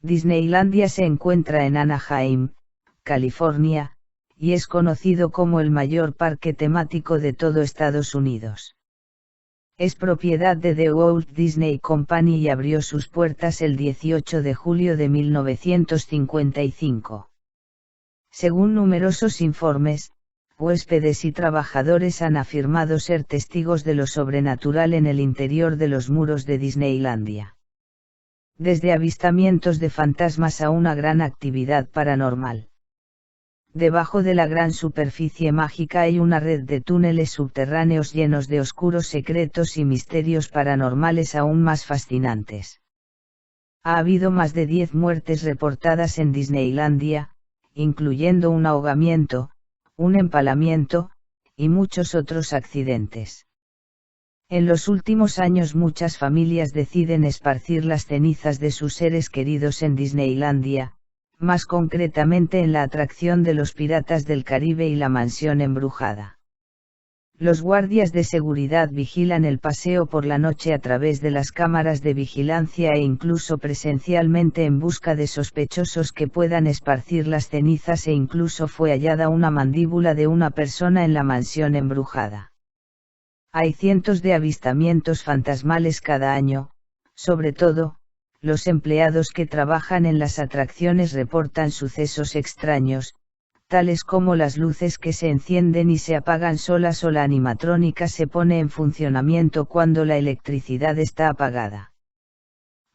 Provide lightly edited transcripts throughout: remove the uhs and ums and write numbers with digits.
Disneylandia se encuentra en Anaheim, California, y es conocido como el mayor parque temático de todo Estados Unidos. Es propiedad de The Walt Disney Company y abrió sus puertas el 18 de julio de 1955. Según numerosos informes, huéspedes y trabajadores han afirmado ser testigos de lo sobrenatural en el interior de los muros de Disneylandia. Desde avistamientos de fantasmas a una gran actividad paranormal. Debajo de la gran superficie mágica hay una red de túneles subterráneos llenos de oscuros secretos y misterios paranormales aún más fascinantes. Ha habido más de 10 muertes reportadas en Disneylandia, incluyendo un ahogamiento, un empalamiento, y muchos otros accidentes. En los últimos años muchas familias deciden esparcir las cenizas de sus seres queridos en Disneylandia, más concretamente en la atracción de los Piratas del Caribe y la Mansión Embrujada. Los guardias de seguridad vigilan el paseo por la noche a través de las cámaras de vigilancia e incluso presencialmente en busca de sospechosos que puedan esparcir las cenizas e incluso fue hallada una mandíbula de una persona en la Mansión Embrujada. Hay cientos de avistamientos fantasmales cada año, sobre todo, los empleados que trabajan en las atracciones reportan sucesos extraños, tales como las luces que se encienden y se apagan solas o la animatrónica se pone en funcionamiento cuando la electricidad está apagada.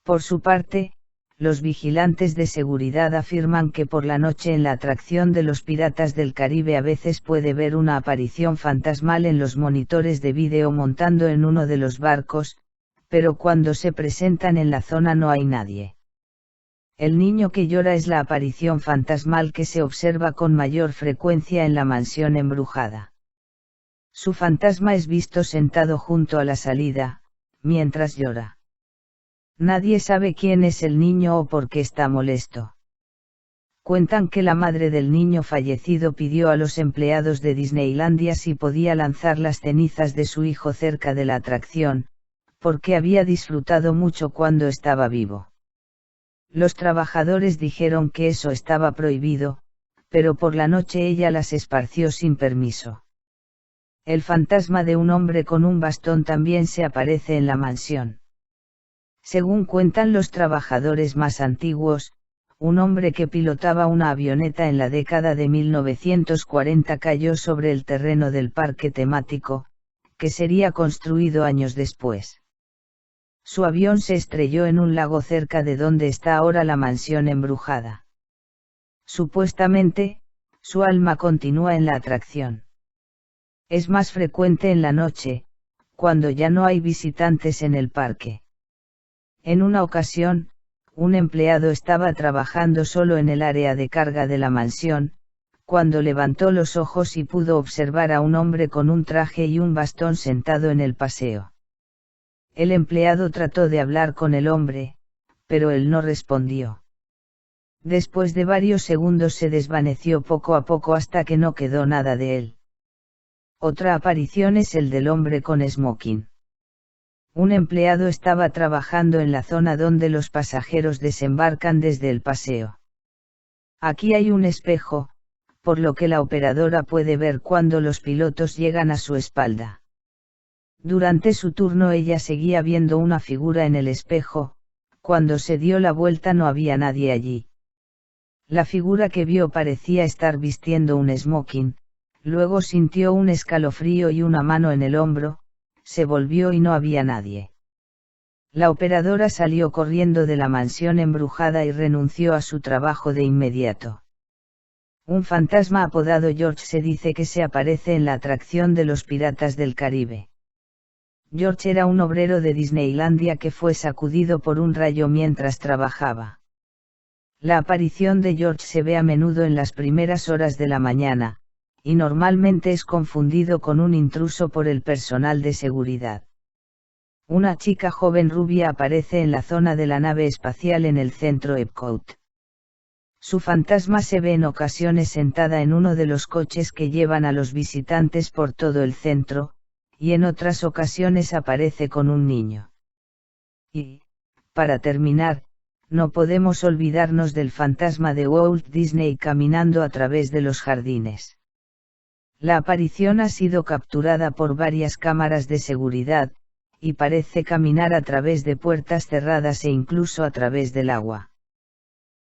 Por su parte, los vigilantes de seguridad afirman que por la noche en la atracción de los Piratas del Caribe a veces puede ver una aparición fantasmal en los monitores de vídeo montando en uno de los barcos, pero cuando se presentan en la zona no hay nadie. El niño que llora es la aparición fantasmal que se observa con mayor frecuencia en la Mansión Embrujada. Su fantasma es visto sentado junto a la salida, mientras llora. Nadie sabe quién es el niño o por qué está molesto. Cuentan que la madre del niño fallecido pidió a los empleados de Disneylandia si podía lanzar las cenizas de su hijo cerca de la atracción, porque había disfrutado mucho cuando estaba vivo. Los trabajadores dijeron que eso estaba prohibido, pero por la noche ella las esparció sin permiso. El fantasma de un hombre con un bastón también se aparece en la mansión. Según cuentan los trabajadores más antiguos, un hombre que pilotaba una avioneta en la década de 1940 cayó sobre el terreno del parque temático, que sería construido años después. Su avión se estrelló en un lago cerca de donde está ahora la Mansión Embrujada. Supuestamente, su alma continúa en la atracción. Es más frecuente en la noche, cuando ya no hay visitantes en el parque. En una ocasión, un empleado estaba trabajando solo en el área de carga de la mansión, cuando levantó los ojos y pudo observar a un hombre con un traje y un bastón sentado en el paseo. El empleado trató de hablar con el hombre, pero él no respondió. Después de varios segundos se desvaneció poco a poco hasta que no quedó nada de él. Otra aparición es el del hombre con smoking. Un empleado estaba trabajando en la zona donde los pasajeros desembarcan desde el paseo. Aquí hay un espejo, por lo que la operadora puede ver cuando los pilotos llegan a su espalda. Durante su turno ella seguía viendo una figura en el espejo, cuando se dio la vuelta no había nadie allí. La figura que vio parecía estar vistiendo un smoking, luego sintió un escalofrío y una mano en el hombro, se volvió y no había nadie. La operadora salió corriendo de la Mansión Embrujada y renunció a su trabajo de inmediato. Un fantasma apodado George se dice que se aparece en la atracción de los Piratas del Caribe. George era un obrero de Disneylandia que fue sacudido por un rayo mientras trabajaba. La aparición de George se ve a menudo en las primeras horas de la mañana, y normalmente es confundido con un intruso por el personal de seguridad. Una chica joven rubia aparece en la zona de la nave espacial en el centro Epcot. Su fantasma se ve en ocasiones sentada en uno de los coches que llevan a los visitantes por todo el centro, y en otras ocasiones aparece con un niño. Y, para terminar, no podemos olvidarnos del fantasma de Walt Disney caminando a través de los jardines. La aparición ha sido capturada por varias cámaras de seguridad, y parece caminar a través de puertas cerradas e incluso a través del agua.